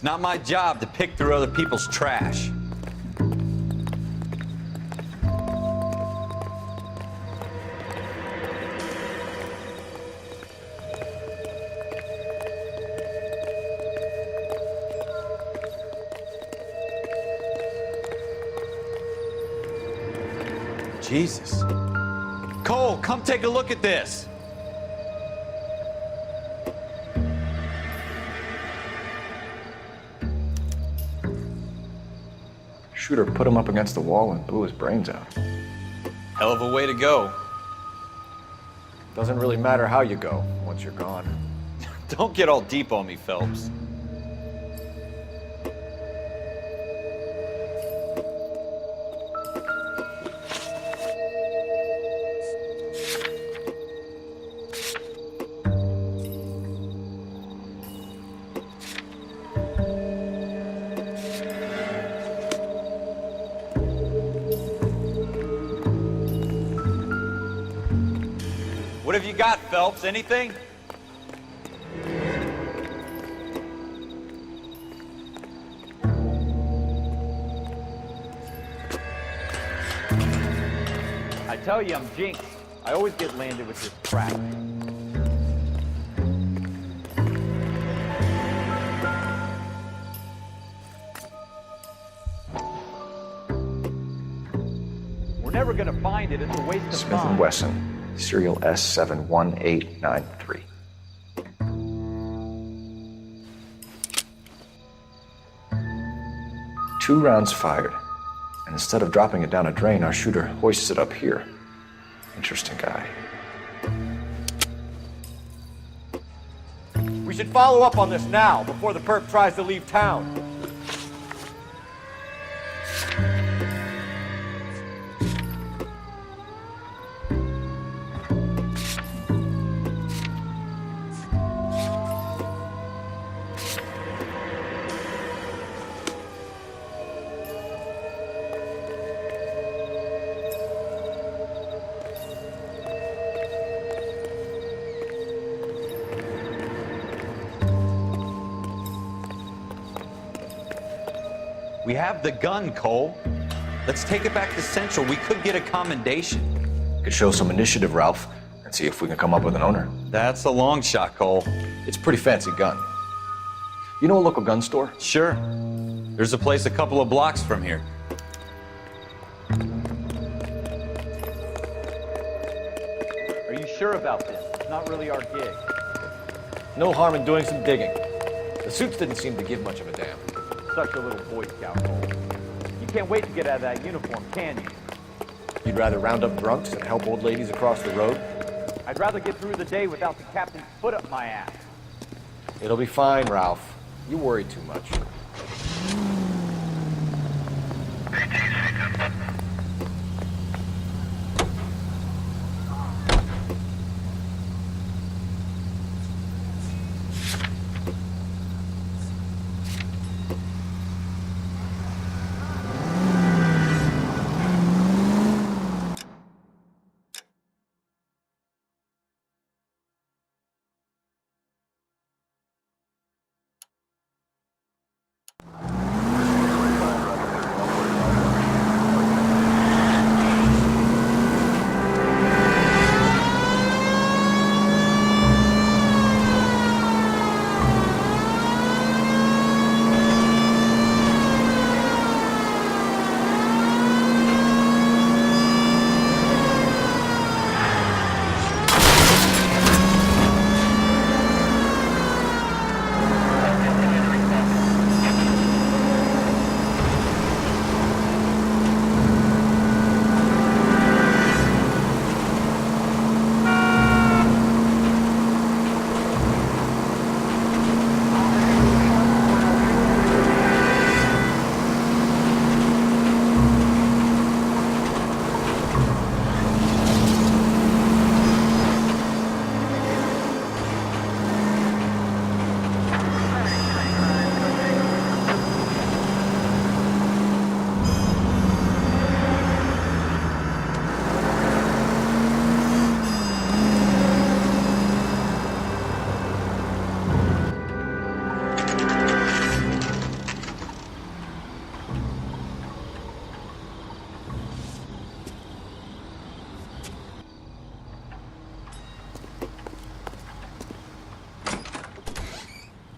It's not my job to pick through other people's trash. Jesus. Cole, come take a look at this. Shooter put him up against the wall and blew his brains out. Hell of a way to go. Doesn't really matter how you go once you're gone. Don't get all deep on me, Phelps. What have you got, Phelps? Anything? I tell you, I'm jinxed. I always get landed with this crap. We're never gonna find it. It's a waste of Smith time. & Wesson. Serial S71893. 2 rounds fired, and instead of dropping it down a drain, our shooter hoists it up here. Interesting guy. We should follow up on this now, before the perp tries to leave town. We have the gun, Cole. Let's take it back to Central. We could get a commendation. Could show some initiative, Ralph, and see if we can come up with an owner. That's a long shot, Cole. It's a pretty fancy gun. You know a local gun store? Sure. There's a place a couple of blocks from here. Are you sure about this? It's not really our gig. No harm in doing some digging. The suits didn't seem to give much of a damn. Such a little Boy Scout, Cole. You can't wait to get out of that uniform, can you? You'd rather round up drunks than help old ladies across the road? I'd rather get through the day without the captain's foot up my ass. It'll be fine, Ralph. You worry too much.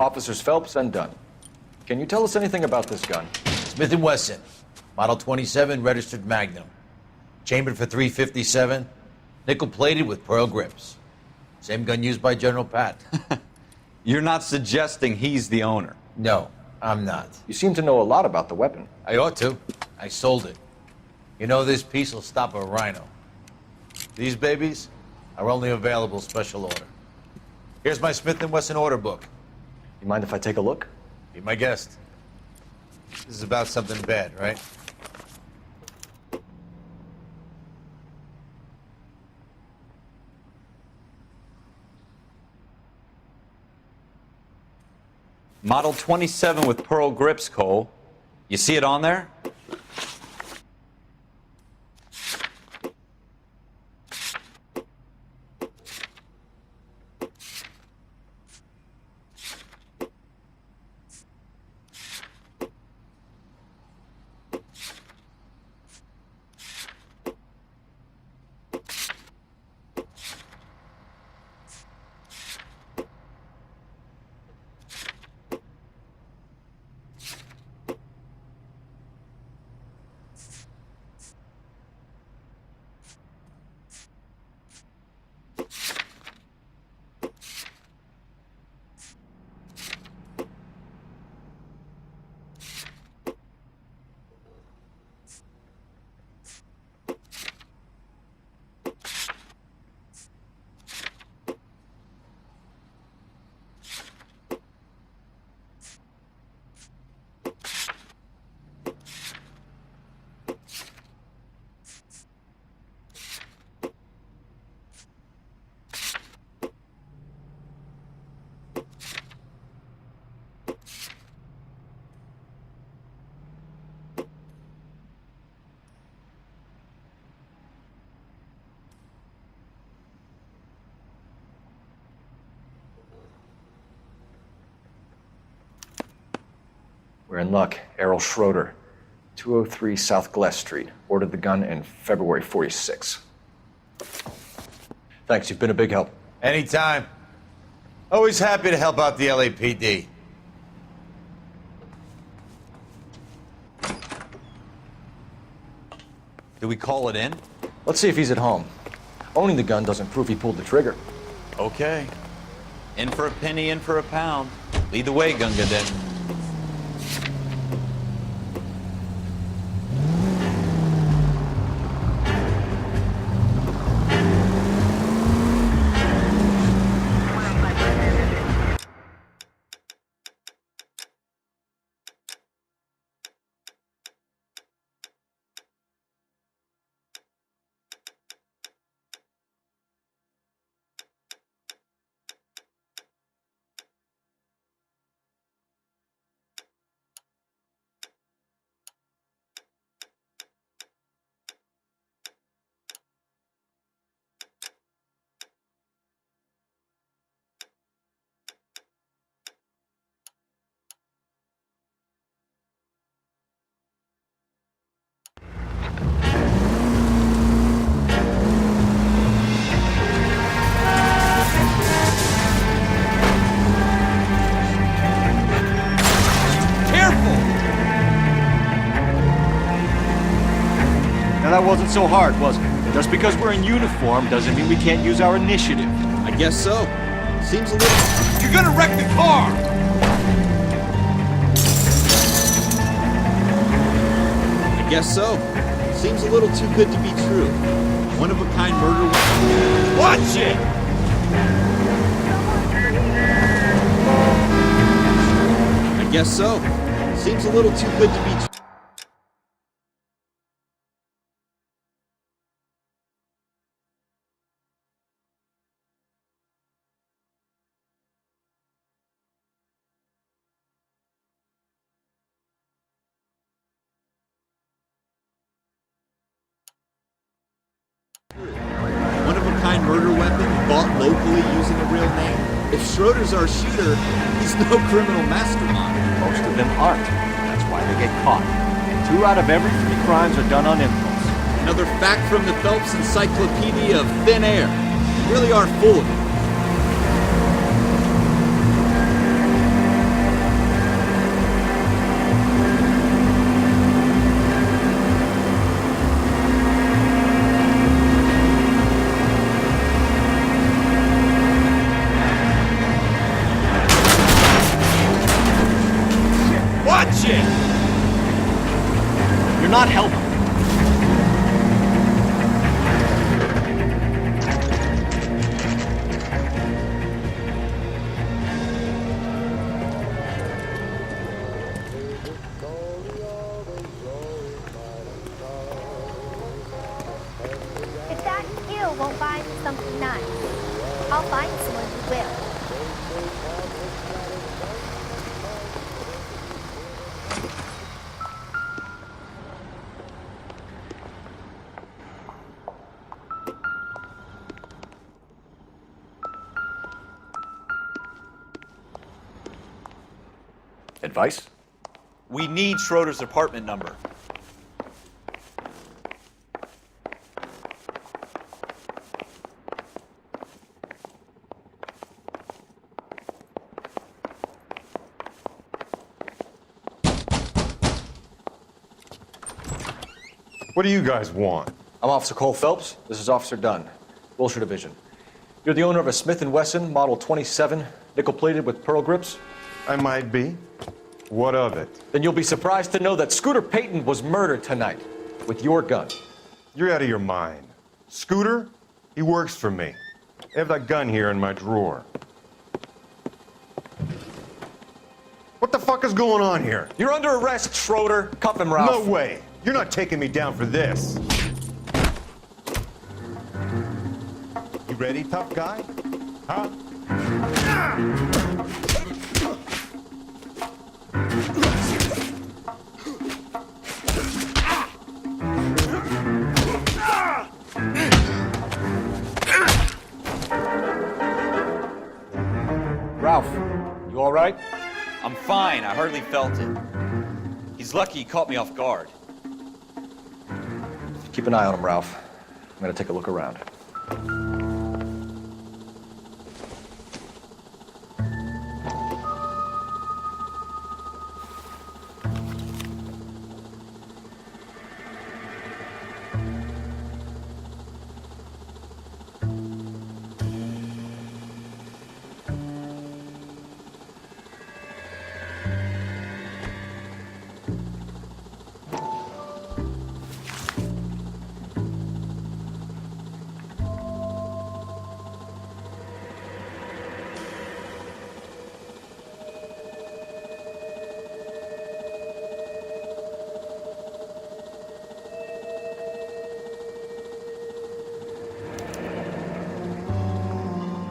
Officers Phelps and Dunn. Can you tell us anything about this gun? Smith & Wesson, Model 27, registered Magnum. Chambered for .357, nickel-plated with pearl grips. Same gun used by General Pat. You're not suggesting he's the owner? No, I'm not. You seem to know a lot about the weapon. I ought to. I sold it. You know, this piece will stop a rhino. These babies are only available special order. Here's my Smith & Wesson order book. You mind if I take a look? Be my guest. This is about something bad, right? Model 27 with pearl grips, Cole. You see it on there? We're in luck. Errol Schroeder, 203 South Gless Street. Ordered the gun in February '46. Thanks, you've been a big help. Anytime. Always happy to help out the LAPD. Do we call it in? Let's see if he's at home. Owning the gun doesn't prove he pulled the trigger. Okay. In for a penny, in for a pound. Lead the way, Gunga Din. Now that wasn't so hard, was it? Just because we're in uniform doesn't mean we can't use our initiative. I guess so. Seems a little... You're gonna wreck the car! I guess so. Seems a little too good to be true. One-of-a-kind murder weapon. Watch it! I guess so. Seems a little too good to be true. One-of-a-kind murder weapon bought locally using a real name. If Schroeder's our shooter, he's no criminal mastermind. Most of them aren't. That's why they get caught. And 2 out of every 3 crimes are done on impulse. Another fact from the Phelps Encyclopedia of Thin Air. You really are full of it. that kill won't buy me something nice. I'll find someone who will. Advice? We need Schroeder's apartment number. What do you guys want? I'm Officer Cole Phelps. This is Officer Dunn, Wilshire Division. You're the owner of a Smith & Wesson Model 27, nickel-plated with pearl grips? I might be. What of it? Then you'll be surprised to know that Scooter Payton was murdered tonight with your gun. You're out of your mind. Scooter? He works for me. I have that gun here in my drawer. What the fuck is going on here? You're under arrest, Schroeder. Cuff him, Ralph. No way. You're not taking me down for this. You ready, tough guy? Huh? Ralph, you all right? I'm fine. I hardly felt it. He's lucky he caught me off guard. Keep an eye on him, Ralph. I'm gonna take a look around.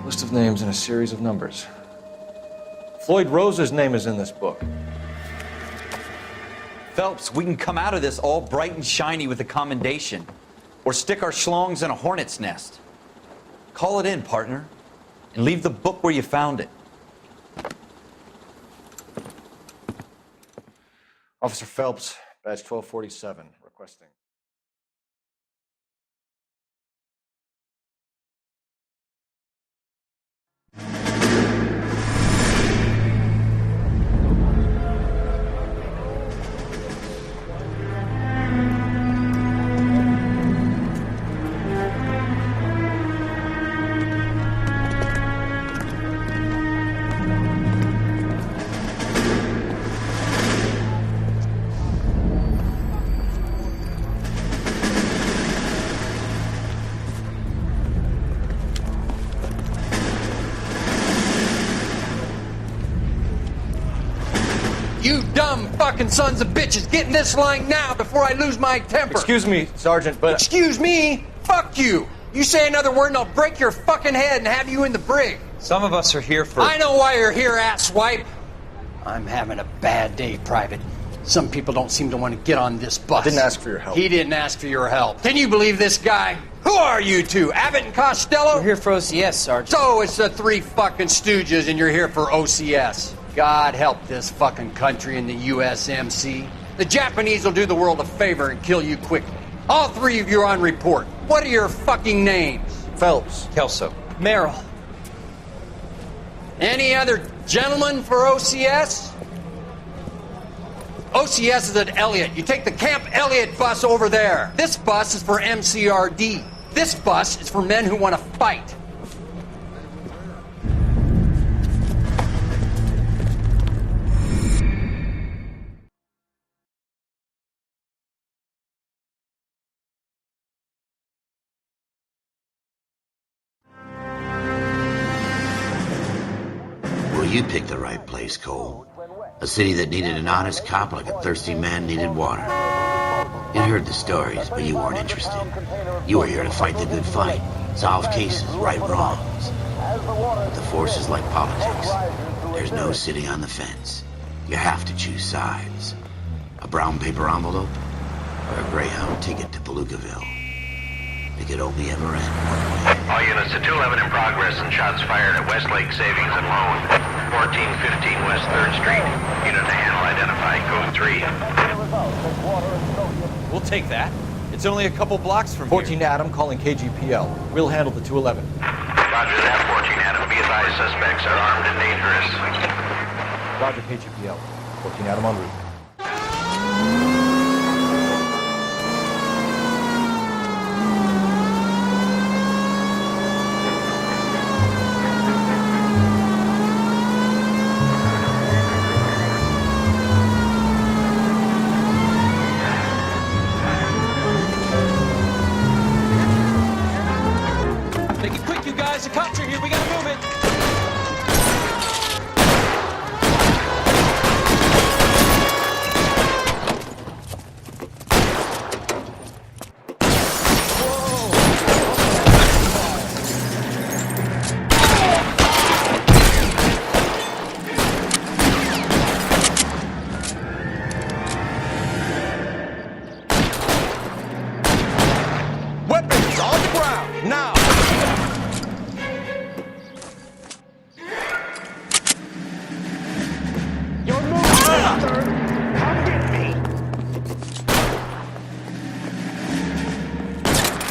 List of names and a series of numbers. Floyd Rose's name is in this book. Phelps, we can come out of this all bright and shiny with a commendation. Or stick our schlongs in a hornet's nest. Call it in, partner. And leave the book where you found it. Officer Phelps, badge 1247, requesting. You dumb fucking sons of bitches, get in this line now before I lose my temper. Excuse me, Sergeant, but... Excuse me? Fuck you. You say another word and I'll break your fucking head and have you in the brig. Some of us are here for... I know why you're here, asswipe. I'm having a bad day, Private. Some people don't seem to want to get on this bus. I didn't ask for your help. He didn't ask for your help. Can you believe this guy? Who are you two? Abbott and Costello? We're here for OCS, Sergeant. So it's the three fucking stooges and you're here for OCS. God help this fucking country and the USMC. The Japanese will do the world a favor and kill you quickly. All three of you are on report. What are your fucking names? Phelps. Kelso. Merrill. Any other gentlemen for OCS? OCS is at Elliott. You take the Camp Elliott bus over there. This bus is for MCRD. This bus is for men who want to fight. Well, you picked the right place, Cole. A city that needed an honest cop like a thirsty man needed water. You heard the stories, but you weren't interested. You were here to fight the good fight, solve cases, right wrongs. The force is like politics. There's no sitting on the fence. You have to choose sides. A brown paper envelope or a Greyhound ticket to Palookaville. It could only ever end one way. All units to 211 in progress and shots fired at Westlake Savings and Loan, 1415 West 3rd Street. Unit to handle identified, code 3. We'll take that. It's only a couple blocks from 14 Adam calling KGPL. We'll handle the 211. Roger that, 14 Adam. Be advised, suspects are armed and dangerous. Roger KGPL. 14 Adam en route.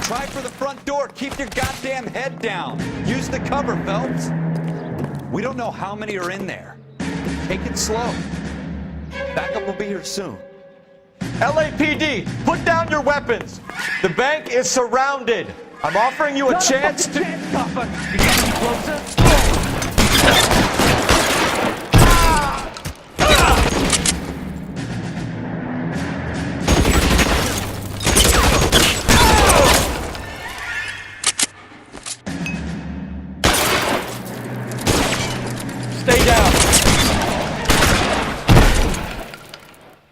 Try for the front door. Keep your goddamn head down. Use the cover, Phelps. We don't know how many are in there. Take it slow. Backup will be here soon. LAPD, put down your weapons. The bank is surrounded. I'm offering you a chance to... Stay down.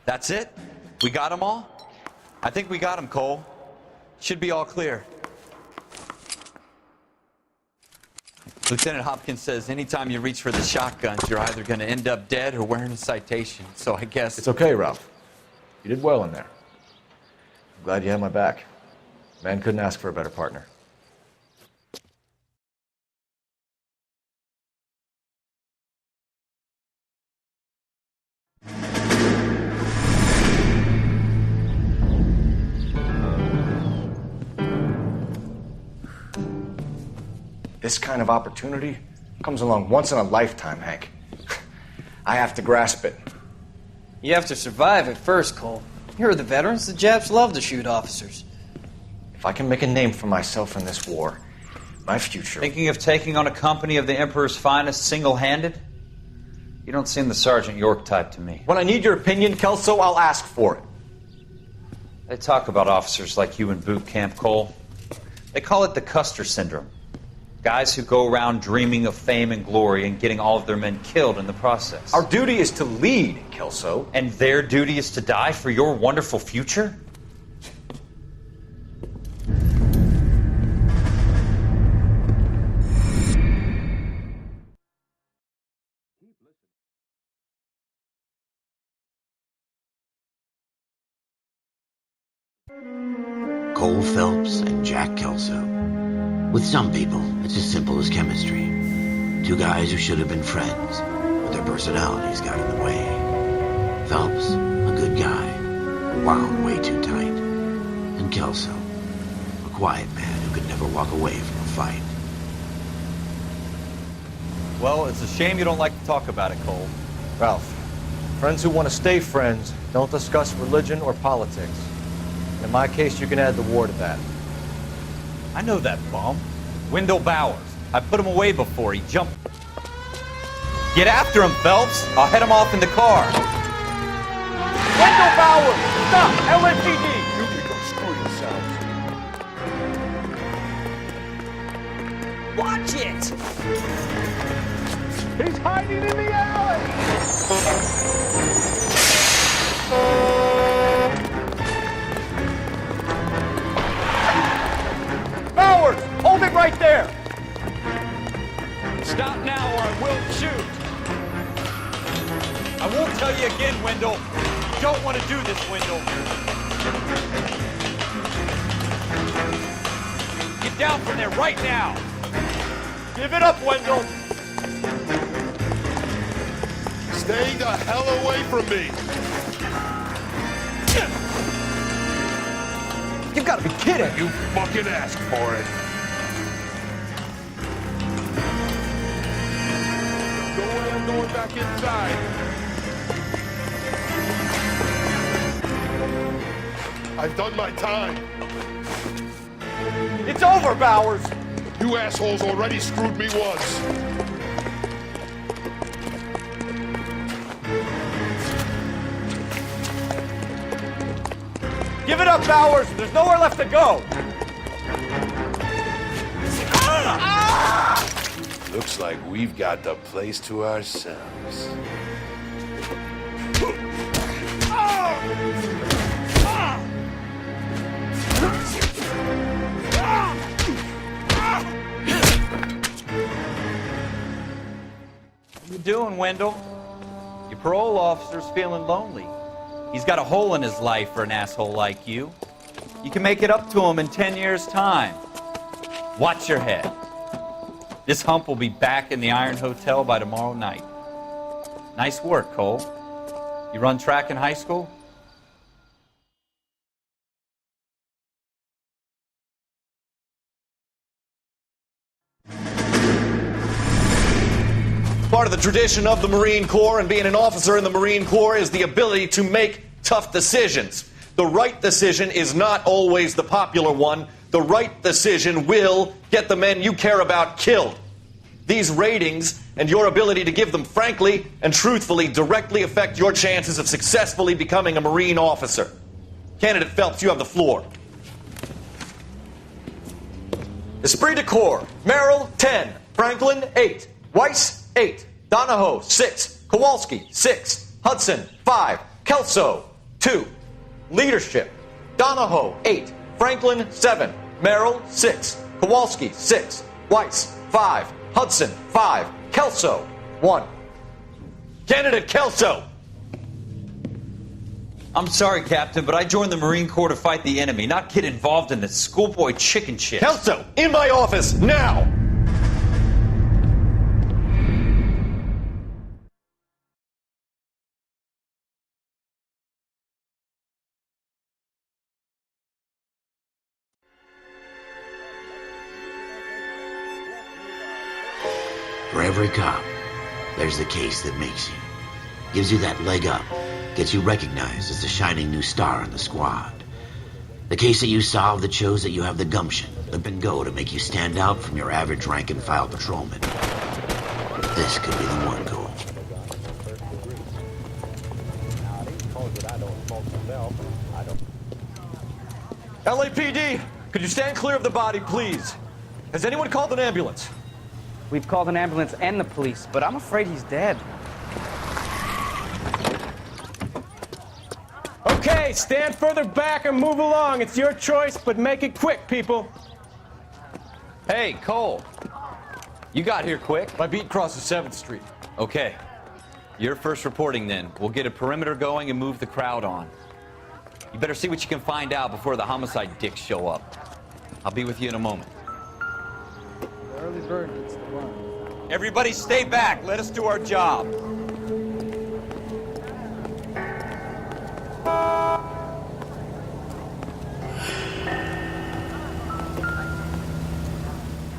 That's it? We got them all? I think we got them, Cole. Should be all clear. Lieutenant Hopkins says anytime you reach for the shotguns, you're either going to end up dead or wearing a citation. So I guess... It's okay, Ralph. You did well in there. I'm glad you had my back. Man couldn't ask for a better partner. This kind of opportunity comes along once in a lifetime, Hank. I have to grasp it. You have to survive it first, Cole. Here are the veterans. The Japs love to shoot officers. If I can make a name for myself in this war, my future... Thinking of taking on a company of the Emperor's finest single-handed? You don't seem the Sergeant York type to me. When I need your opinion, Kelso, I'll ask for it. They talk about officers like you in boot camp, Cole. They call it the Custer Syndrome. Guys who go around dreaming of fame and glory and getting all of their men killed in the process. Our duty is to lead, Kelso. And their duty is to die for your wonderful future? Cole Phelps and Jack Kelso. With some people, it's as simple as chemistry. Two guys who should have been friends, but their personalities got in the way. Phelps, a good guy, wound way too tight. And Kelso, a quiet man who could never walk away from a fight. Well, it's a shame you don't like to talk about it, Cole. Ralph, friends who want to stay friends don't discuss religion or politics. In my case, you can add the war to that. I know that bum. Wendell Bowers. I put him away before he jumped. Get after him, Phelps. I'll head him off in the car. Wendell Bowers! Stop! LAPD! You can go screw yourselves. Watch it! He's hiding in the alley! right there! Stop now or I will shoot. I won't tell you again, Wendell. You don't want to do this, Wendell. Get down from there right now. Give it up, Wendell! Stay the hell away from me! You've got to be kidding. You fucking asked for it. Go away, I'm going back inside. I've done my time. It's over, Bowers! You assholes already screwed me once. Give it up, Bowers! There's nowhere left to go! Looks like we've got the place to ourselves. What you doing, Wendell? Your parole officer's feeling lonely. He's got a hole in his life for an asshole like you. You can make it up to him in 10 years' time. Watch your head. This hump will be back in the Iron Hotel by tomorrow night. Nice work, Cole. You run track in high school? Part of the tradition of the Marine Corps and being an officer in the Marine Corps is the ability to make tough decisions. The right decision is not always the popular one. The right decision will get the men you care about killed. These ratings and your ability to give them frankly and truthfully directly affect your chances of successfully becoming a Marine officer. Candidate Phelps, you have the floor. Esprit de Corps, Merrill, 10. Franklin, 8. Weiss, 8. Donahoe, 6. Kowalski, 6. Hudson, 5. Kelso, 2. Leadership, Donahoe, 8. Franklin, 7. Merrill, 6. Kowalski, 6. Weiss, 5. Hudson, 5. Kelso, 1. Candidate Kelso! I'm sorry, Captain, but I joined the Marine Corps to fight the enemy, not get involved in this schoolboy chicken shit. Kelso, in my office, now! For every cop, there's the case that makes you. Gives you that leg up. Gets you recognized as the shining new star in the squad. The case that you solved that shows that you have the gumption, the bingo to make you stand out from your average rank-and-file patrolman. This could be the one, Cole. LAPD, could you stand clear of the body, please? Has anyone called an ambulance? We've called an ambulance and the police, but I'm afraid he's dead. Okay, stand further back and move along. It's your choice, but make it quick, people. Hey, Cole. You got here quick. My beat crosses 7th Street. Okay. You're first reporting then. We'll get a perimeter going and move the crowd on. You better see what you can find out before the homicide dicks show up. I'll be with you in a moment. The early bird gets the worm. Everybody stay back. Let us do our job.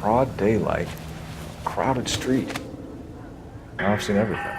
Broad daylight, crowded street. Now I've seen everything.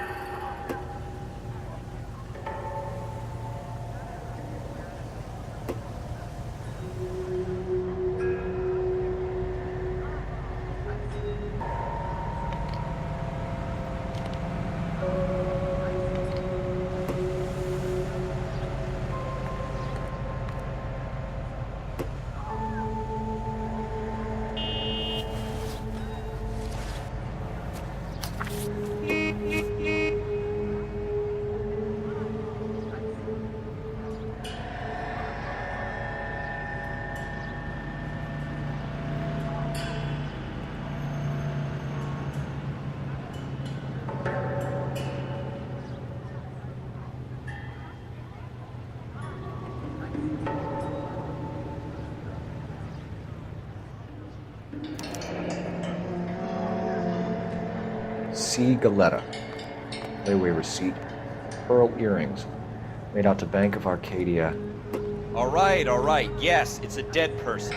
C. Galetta. Layaway receipt. Pearl earrings. Made out to Bank of Arcadia. All right. Yes, it's a dead person.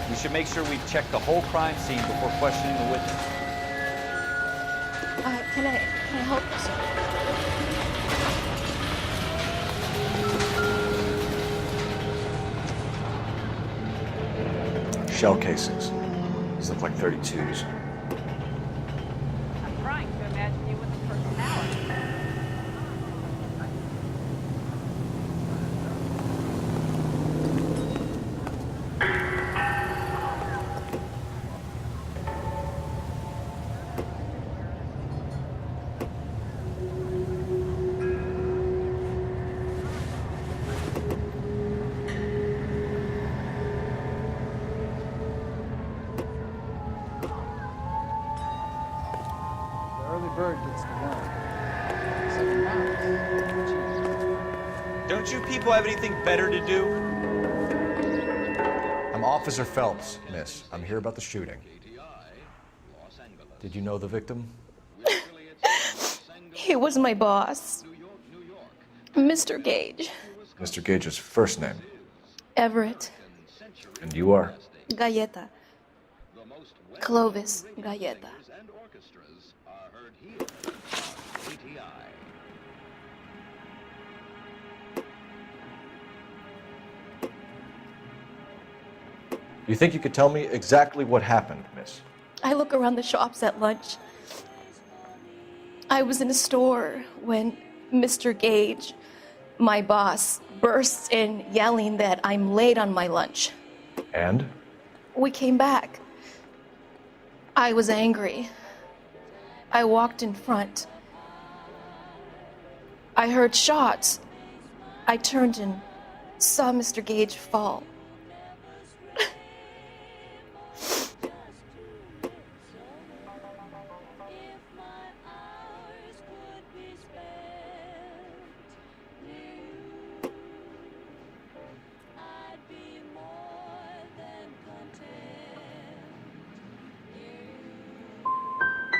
We should make sure we've checked the whole crime scene before questioning the witness. Can I help you, sir? Shell casings. These look like 32s. I'm trying to imagine you with a personality. Don't you people have anything better to do? I'm Officer Phelps, miss. I'm here about the shooting. Did you know the victim? He was my boss, Mr. Gage. Mr. Gage's first name. Everett. And you are? Galleta. Clovis Galleta. You think you could tell me exactly what happened, miss? I look around the shops at lunch. I was in a store when Mr. Gage, my boss, bursts in yelling that I'm late on my lunch. And? We came back. I was angry. I walked in front. I heard shots. I turned and saw Mr. Gage fall.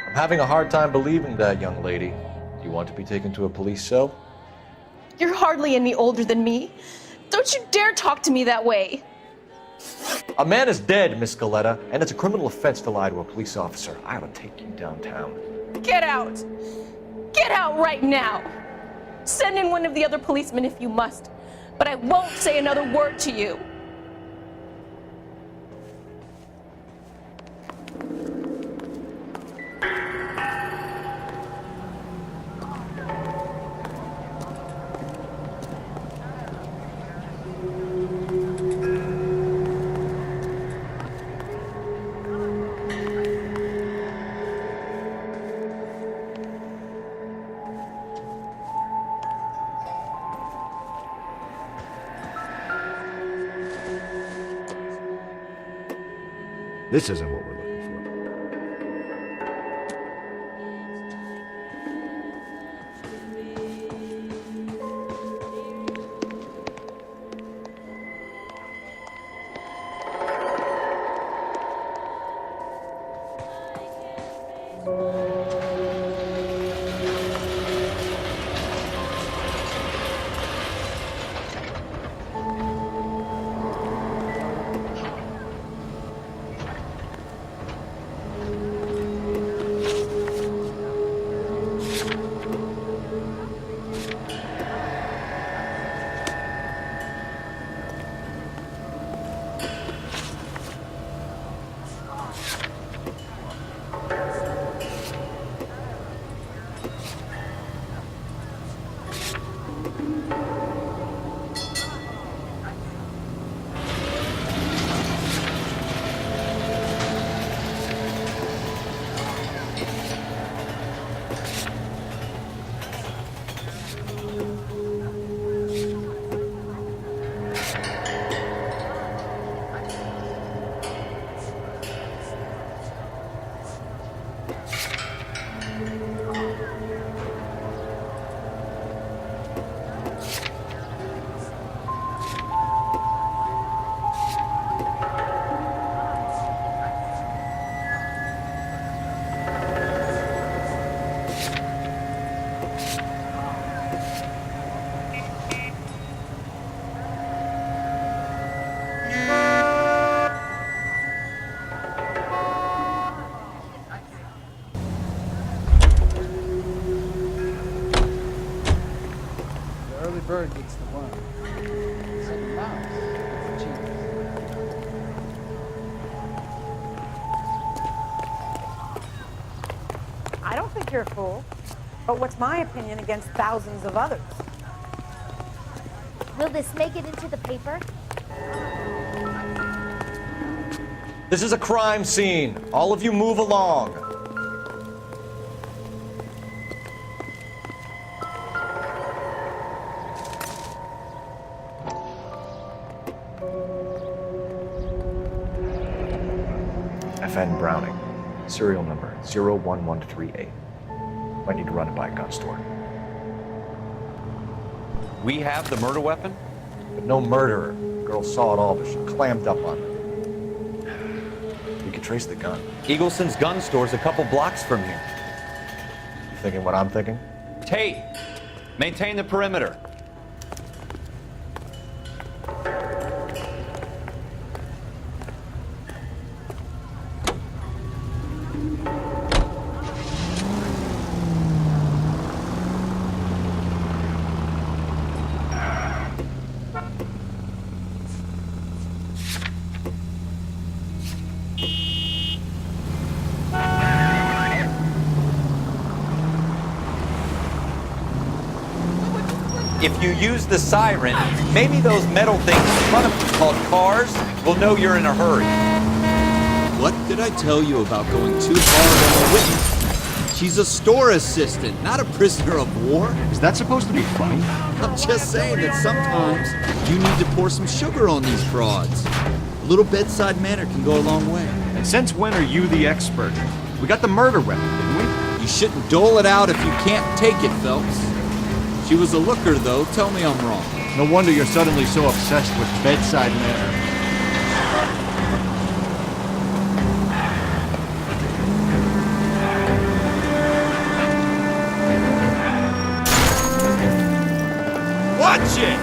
I'm having a hard time believing that, young lady. Do you want to be taken to a police cell? You're hardly any older than me. Don't you dare talk to me that way. A man is dead, Miss Galetta, and it's a criminal offense to lie to a police officer. I ought to take you downtown. Get out! Get out right now! Send in one of the other policemen if you must, but I won't say another word to you. This isn't what we're looking for. Bird gets the worm. So the mouse gets the cheese. I don't think you're a fool. But what's my opinion against thousands of others? Will this make it into the paper? This is a crime scene. All of you move along. FN Browning, serial number 01138. Might need to run it by a gun store. We have the murder weapon? But no murderer. Girl saw it all, but she clammed up on it. We could trace the gun. Eagleson's gun store's a couple blocks from here. You thinking what I'm thinking? Tate, maintain the perimeter. If you use the siren, maybe those metal things in front of you called cars will know you're in a hurry. What did I tell you about going too hard on a witness? She's a store assistant, not a prisoner of war. Is that supposed to be funny? I'm just saying that sometimes you need to pour some sugar on these frauds. A little bedside manner can go a long way. And since when are you the expert? We got the murder weapon, didn't we? You shouldn't dole it out if you can't take it, Phelps. She was a looker, though. Tell me I'm wrong. No wonder you're suddenly so obsessed with bedside manner. Watch it!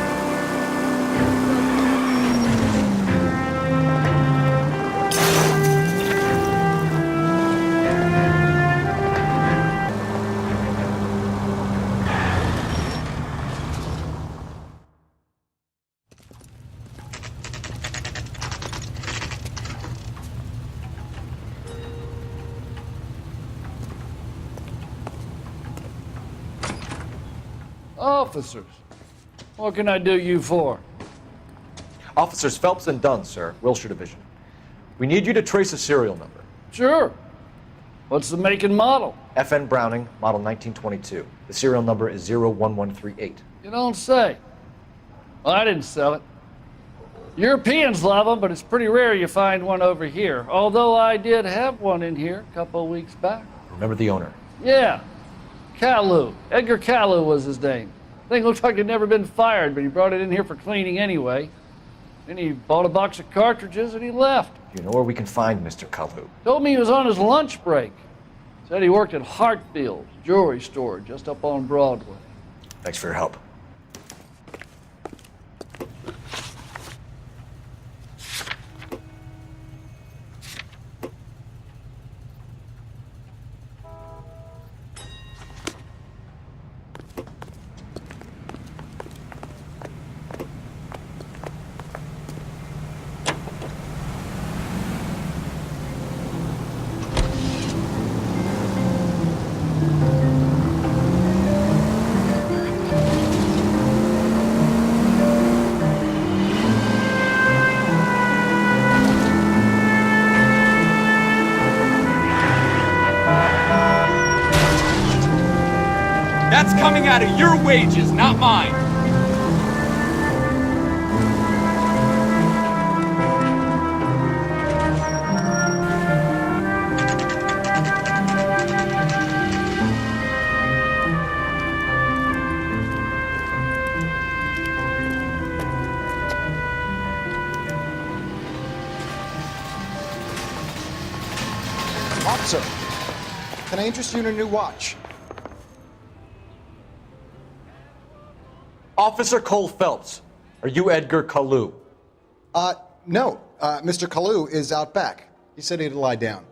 Officers, what can I do you for? Officers Phelps and Dunn, sir, Wilshire Division. We need you to trace a serial number. Sure. What's the make and model? FN Browning, model 1922. The serial number is 01138. You don't say. Well, I didn't sell it. Europeans love them, but it's pretty rare you find one over here. Although I did have one in here a couple of weeks back. Remember the owner? Yeah. Caillou. Edgar Caillou was his name. Thing looked like he'd never been fired, but he brought it in here for cleaning anyway. Then he bought a box of cartridges and he left. Do you know where we can find Mr. Caillou? Told me he was on his lunch break. Said he worked at Hartfield's jewelry store just up on Broadway. Thanks for your help. That's coming out of your wages, not mine. Sir, can I interest you in a new watch? Officer Cole Phelps, are you Edgar Kalu? No. Mr. Kalu is out back. He said he'd lie down.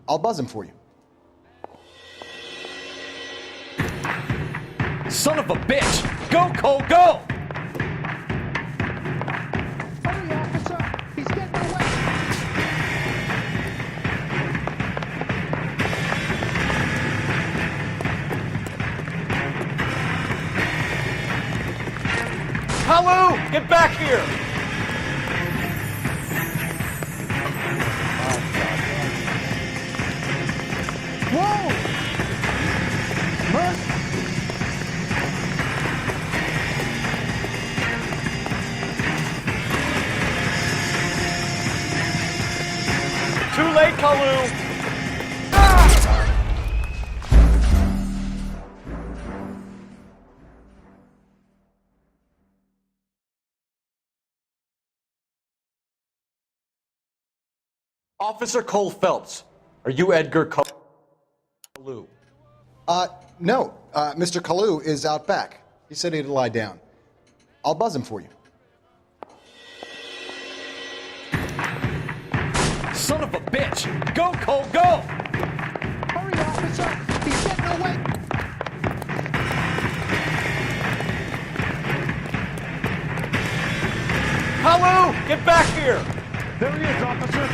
I'll buzz him for you. Son of a bitch! Go, Cole, go! Hurry, officer! He's getting away! Kalu, get back here! Whoa! Mercy! Too late, Kalu! Officer Cole Phelps, are you Edgar Kalu? No. Mr. Kalu is out back. He said he'd lie down. I'll buzz him for you. Son of a bitch! Go, Cole, go! Hurry, officer! He's getting away! Kalu, get back here! There he is, officer!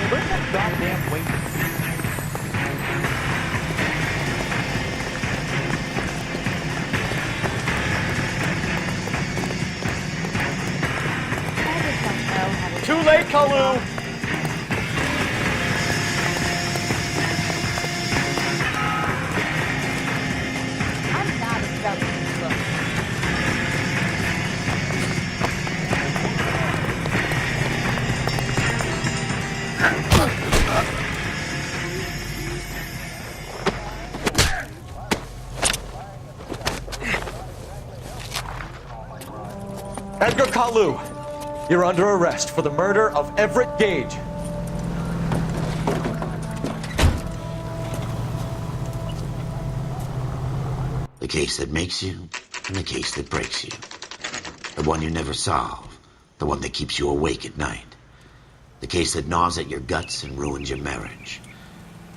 Bring that goddamn weight. Too late, Kalu! I'm not as dumb as you look. Edgar Kalu, you're under arrest for the murder of Everett Gage. The case that makes you, and the case that breaks you. The one you never solve. The one that keeps you awake at night. The case that gnaws at your guts and ruins your marriage.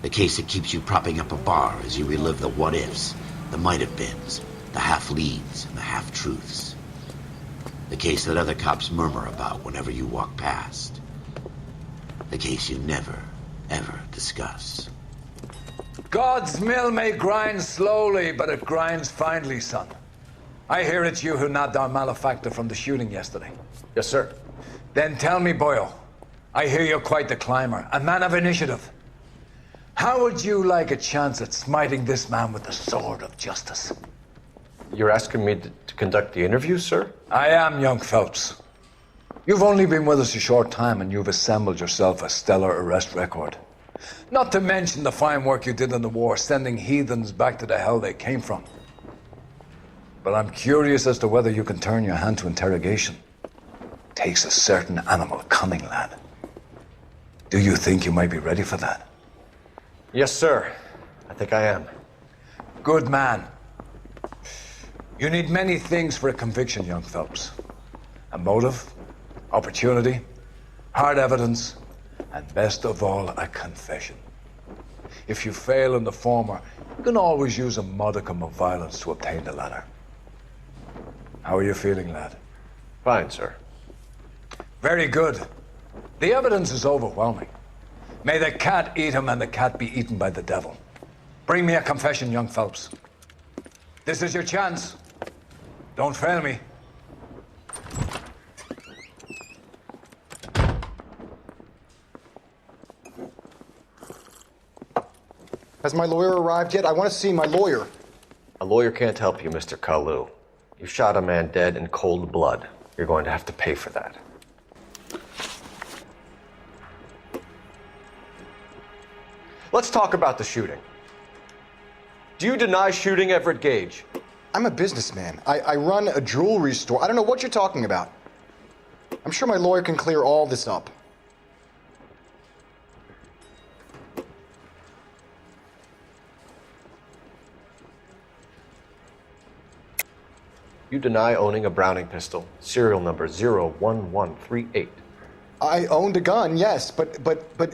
The case that keeps you propping up a bar as you relive the what-ifs, the might-have-beens, the half-leads, and the half-truths. The case that other cops murmur about whenever you walk past. The case you never, ever discuss. God's mill may grind slowly, but it grinds finely, son. I hear it's you who nabbed our malefactor from the shooting yesterday. Yes, sir. Then tell me, Boyle, I hear you're quite the climber, a man of initiative. How would you like a chance at smiting this man with the sword of justice? You're asking me to conduct the interview, sir? I am, young Phelps. You've only been with us a short time and you've assembled yourself a stellar arrest record. Not to mention the fine work you did in the war, sending heathens back to the hell they came from. But I'm curious as to whether you can turn your hand to interrogation. Takes a certain animal cunning, lad. Do you think you might be ready for that? Yes, sir. I think I am. Good man. You need many things for a conviction, young Phelps. A motive, opportunity, hard evidence, and best of all, a confession. If you fail in the former, you can always use a modicum of violence to obtain the latter. How are you feeling, lad? Fine, sir. Very good. The evidence is overwhelming. May the cat eat him and the cat be eaten by the devil. Bring me a confession, young Phelps. This is your chance. Don't fail me. Has my lawyer arrived yet? I want to see my lawyer. A lawyer can't help you, Mr. Kalu. You shot a man dead in cold blood. You're going to have to pay for that. Let's talk about the shooting. Do you deny shooting Everett Gage? I'm a businessman. I run a jewelry store. I don't know what you're talking about. I'm sure my lawyer can clear all this up. You deny owning a Browning pistol, serial number 01138. I owned a gun, yes, but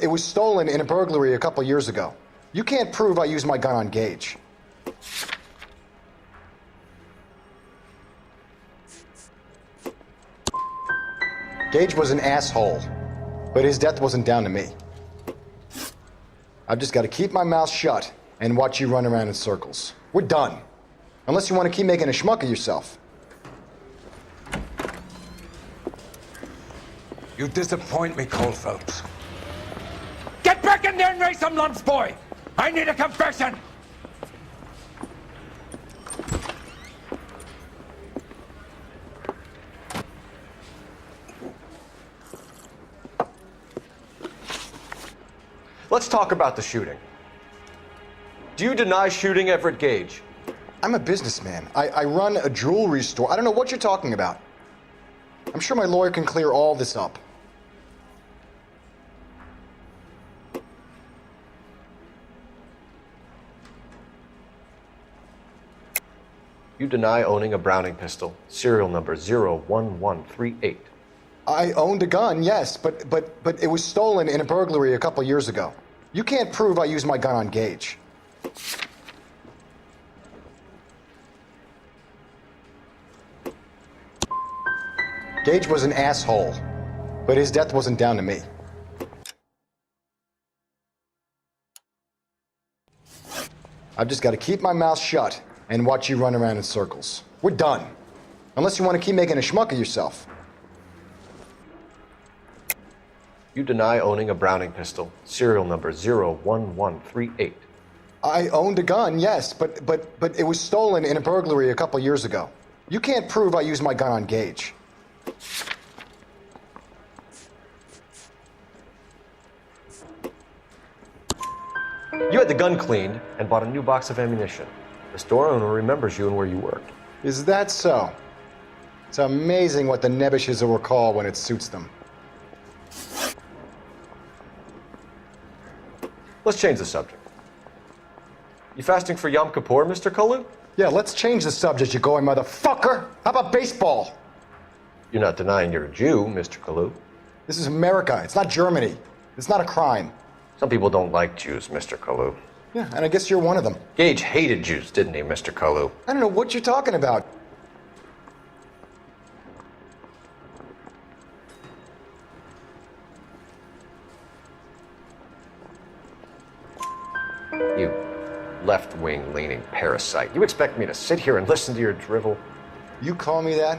it was stolen in a burglary a couple years ago. You can't prove I used my gun on Gage. Gage was an asshole, but his death wasn't down to me. I've just got to keep my mouth shut and watch you run around in circles. We're done. Unless you want to keep making a schmuck of yourself. You disappoint me, Cole Phelps. Get back in there and raise some lumps, boy! I need a confession! Let's talk about the shooting. Do you deny shooting Everett Gage? I'm a businessman. I run a jewelry store. I don't know what you're talking about. I'm sure my lawyer can clear all this up. You deny owning a Browning pistol, serial number 01138. I owned a gun, yes, but it was stolen in a burglary a couple years ago. You can't prove I used my gun on Gage. Gage was an asshole, but his death wasn't down to me. I've just got to keep my mouth shut and watch you run around in circles. We're done. Unless you want to keep making a schmuck of yourself. You deny owning a Browning pistol, serial number 01138. I owned a gun, yes, but it was stolen in a burglary a couple years ago. You can't prove I used my gun on Gage. You had the gun cleaned and bought a new box of ammunition. The store owner remembers you and where you worked. Is that so? It's amazing what the Nebbishes will recall when it suits them. Let's change the subject. You fasting for Yom Kippur, Mr. Kalu? Yeah, let's change the subject, you going motherfucker. How about baseball? You're not denying you're a Jew, Mr. Kalu. This is America. It's not Germany. It's not a crime. Some people don't like Jews, Mr. Kalu. Yeah, and I guess you're one of them. Gage hated Jews, didn't he, Mr. Kalu? I don't know what you're talking about. You left-wing leaning parasite. You expect me to sit here and listen to your drivel? You call me that?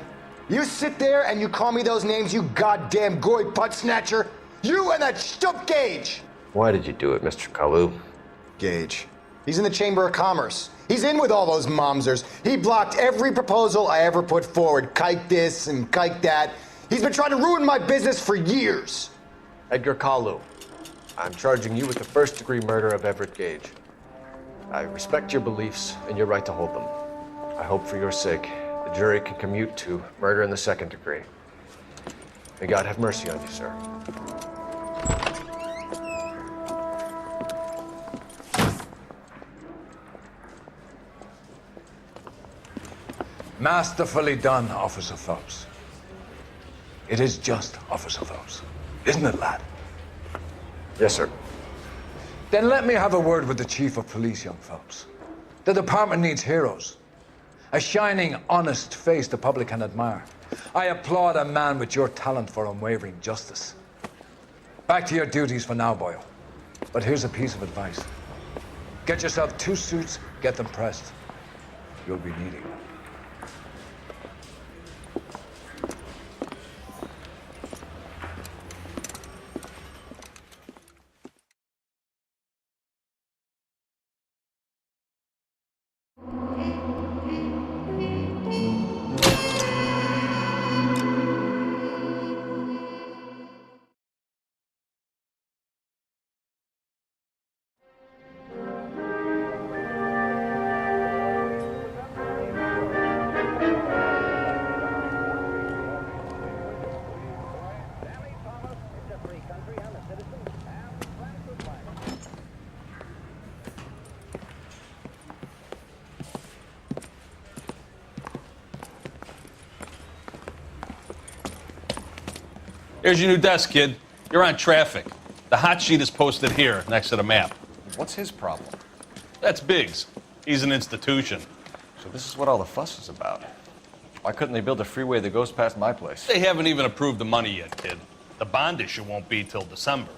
You sit there and you call me those names, you goddamn goy butt snatcher? You and that stup Gage! Why did you do it, Mr. Kalu? Gage. He's in the Chamber of Commerce. He's in with all those momsers. He blocked every proposal I ever put forward. Kike this and kike that. He's been trying to ruin my business for years. Edgar Kalu, I'm charging you with the first-degree murder of Everett Gage. I respect your beliefs and your right to hold them. I hope for your sake the jury can commute to murder in the second degree. May God have mercy on you, sir. Masterfully done, Officer Phelps. It is just Officer Phelps. Isn't it, lad? Yes, sir. Then let me have a word with the Chief of Police, young Phelps. The department needs heroes. A shining, honest face the public can admire. I applaud a man with your talent for unwavering justice. Back to your duties for now, Boyle. But here's a piece of advice. Get yourself 2 suits, get them pressed. You'll be needing them. Here's your new desk, kid. You're on traffic. The hot sheet is posted here, next to the map. What's his problem? That's Biggs. He's an institution. So this is what all the fuss is about. Why couldn't they build a freeway that goes past my place? They haven't even approved the money yet, kid. The bond issue won't be till December.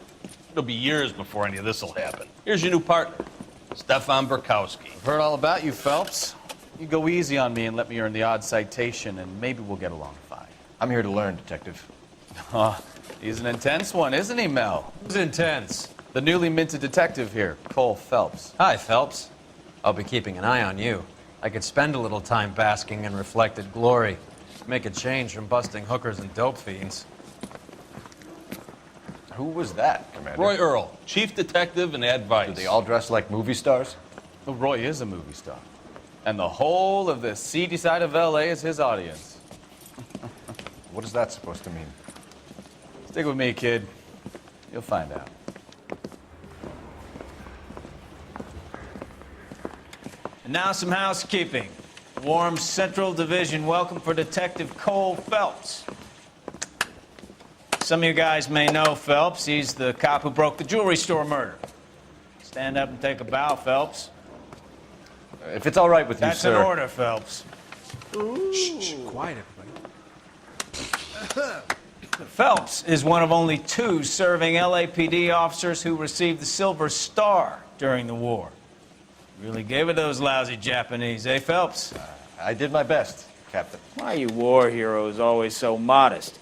It'll be years before any of this will happen. Here's your new partner, Stefan Burkowski. I've heard all about you, Phelps. You go easy on me and let me earn the odd citation, and maybe we'll get along fine. I'm here to learn, Detective. Oh, he's an intense one, isn't he, Mel? Who's intense? The newly minted detective here, Cole Phelps. Hi, Phelps. I'll be keeping an eye on you. I could spend a little time basking in reflected glory. Make a change from busting hookers and dope fiends. Who was that, Commander? Roy Earl, chief detective and advice. Do they all dress like movie stars? Well, Roy is a movie star. And the whole of the seedy side of L.A. is his audience. What is that supposed to mean? Stick with me, kid. You'll find out. And now some housekeeping. Warm Central Division welcome for Detective Cole Phelps. Some of you guys may know Phelps. He's the cop who broke the jewelry store murder. Stand up and take a bow, Phelps. If it's all right with you, That's sir. an order, Phelps. Shh, quiet, everybody. Phelps is one of only 2 serving LAPD officers who received the Silver Star during the war. Really gave it those lousy Japanese, eh, Phelps? I did my best, Captain. Why are you war heroes always so modest?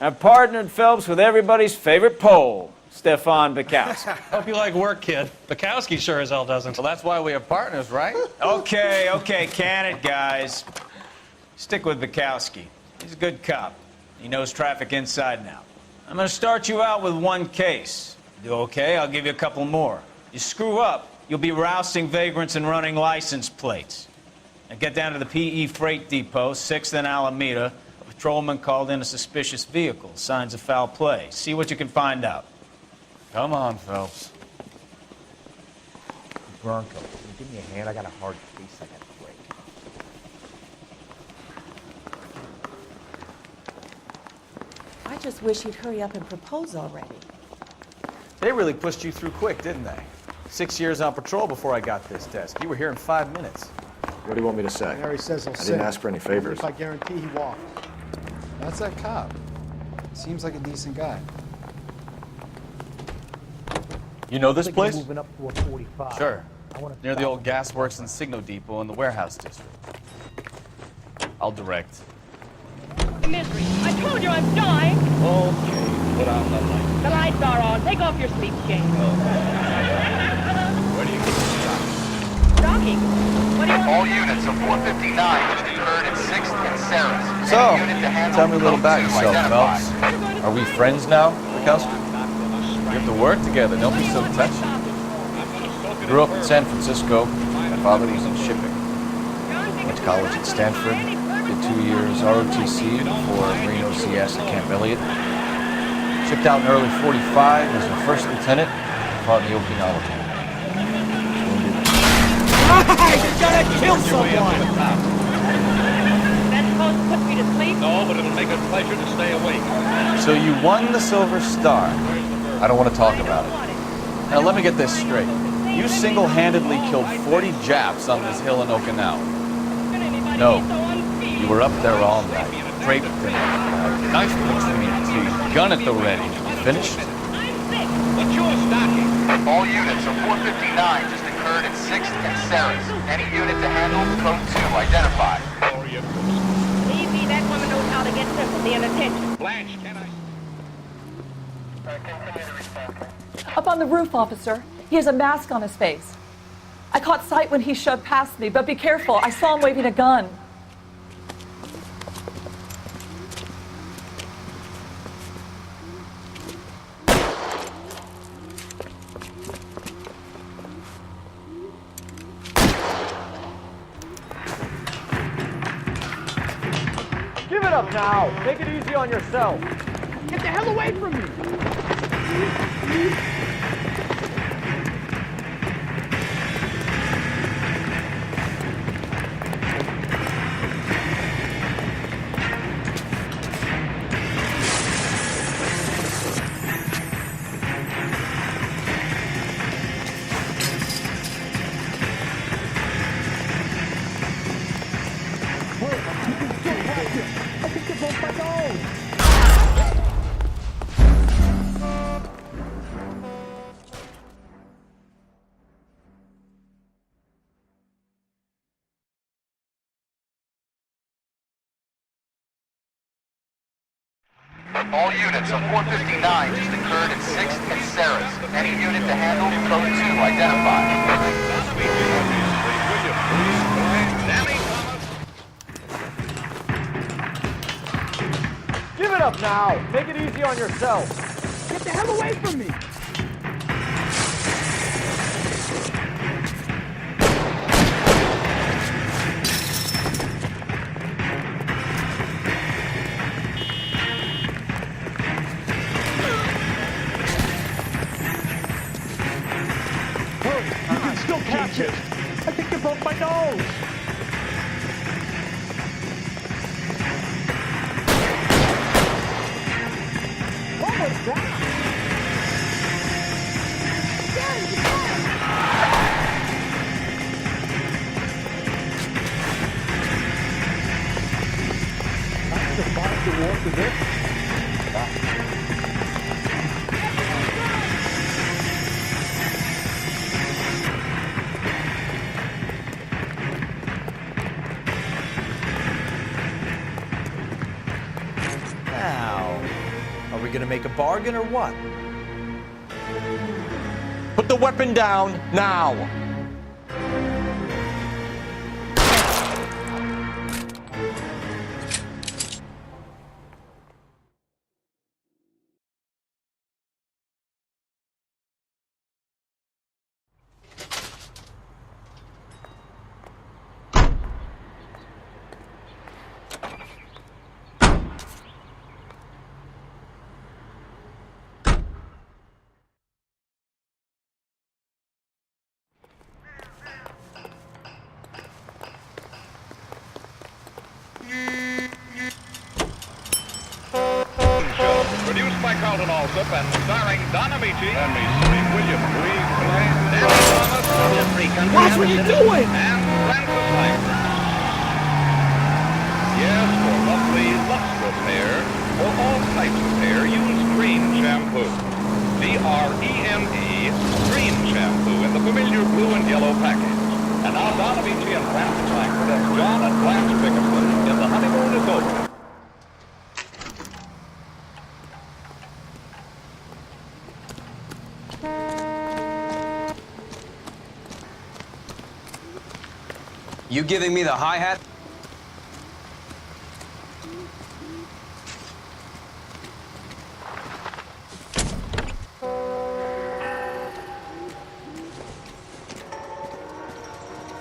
I've partnered Phelps with everybody's favorite Pole, Stefan Burkowski. Hope you like work, kid. Bukowski sure as hell doesn't. Well, that's why we have partners, right? Okay, can it, guys. Stick with Bukowski. He's a good cop. He knows traffic inside now. I'm gonna start you out with 1 case. You do okay, I'll give you a couple more. You screw up, you'll be rousting vagrants and running license plates. Now get down to the PE Freight Depot, 6th and Alameda. A patrolman called in a suspicious vehicle. Signs of foul play. See what you can find out. Come on, Phelps. Bronco, can you give me a hand? I got a hard case I got to break. I just wish he'd hurry up and propose already. They really pushed you through quick, didn't they? 6 years on patrol before I got this desk. You were here in 5 minutes. What do you want me to say? Harry says he'll I didn't ask for any favors. If I guarantee he walked. That's that cop. Seems like a decent guy. You know this place? Moving up to a 45. Sure. Near the old gasworks and Signal Depot in the warehouse district. I'll direct. Misery. I told you I'm dying. Okay, put on the light. The lights are on. Take off your sleepskin. Where do you get the shot? Docking. What do you want? All units of 459 just occurred at 6th and Sarah's. So, Any unit to handle tell me a little about code 2 yourself, identified. Phelps. Are we friends now, Burkowski? We have to work together. Don't be so touchy. Grew up in San Francisco. My father was in shipping. Went to college at Stanford. Did 2 years ROTC before Marine OCS at Camp Elliott. Shipped out in early 45 as a first lieutenant. Fought in the Okinawa camp. You're gonna kill someone! That's supposed to put me to sleep? No, but it'll make a pleasure to stay awake. So you won the Silver Star. I don't want to talk about it. Now let me get this straight. You single-handedly killed 40 Japs on this hill in Okinawa. No, you were up there all night, draped in a knife between your teeth, gun at the ready. You finished? What's your stocking? All units of 459 just occurred at 6th and Sarah's. Any unit to handle code 2 identified. Believe me, that woman knows how to get sympathy and attention. Blanche, can I? Up on the roof, officer. He has a mask on his face. I caught sight when he shoved past me, but be careful. I saw him waving a gun. Give it up now. Take it easy on yourself. Get the hell away from me. All units, a 459 just occurred at 6th and Sarah's. Any unit to handle, code 2 identified. Give it up now. Make it easy on yourself. Get the hell away from me! You can still catch it. I think you broke my nose. What was that? Time to find the war to this. Now, are we gonna make a bargain or what? Put the weapon down now. Produced by Carlton Alsop and starring Don Amici, Emmy Smith, William Green, Danny Thomas, Jeffrey Country, What are you doing? and Francis Lang. Yes, for lovely, lustrous hair, for all types of hair, use Green Shampoo. D-R-E-N-E, Green Shampoo in the familiar blue and yellow package. And now Don Amici and Francis Lang as John and Blanche Bickerson in The Honeymoon is Over. You giving me the hi-hat?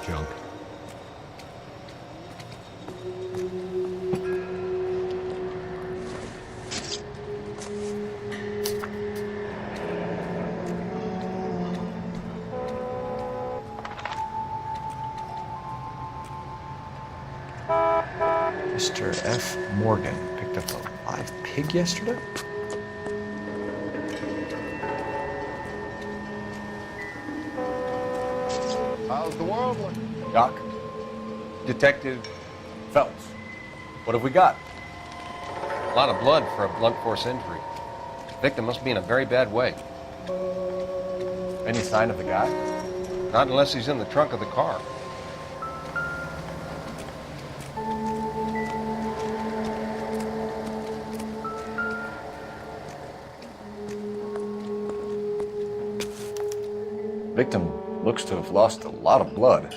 Junk. Mr. F. Morgan picked up a live pig yesterday? How's the world looking? Doc. Detective Phelps. What have we got? A lot of blood for a blunt force injury. The victim must be in a very bad way. Any sign of the guy? Not unless he's in the trunk of the car. Victim looks to have lost a lot of blood.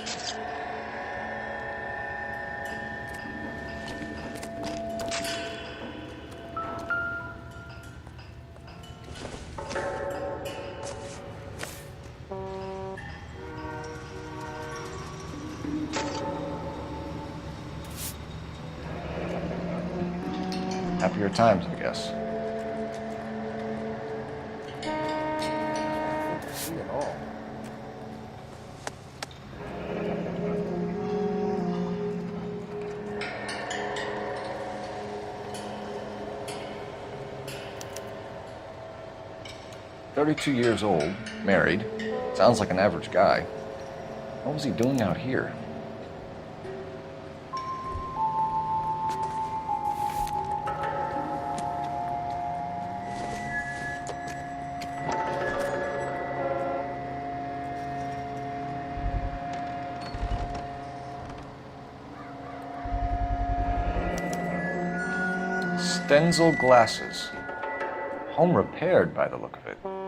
Happier times, I guess. See it all. "32 years old, married. Sounds like an average guy. What was he doing out here?" Stenzel glasses. home repaired by the look of it.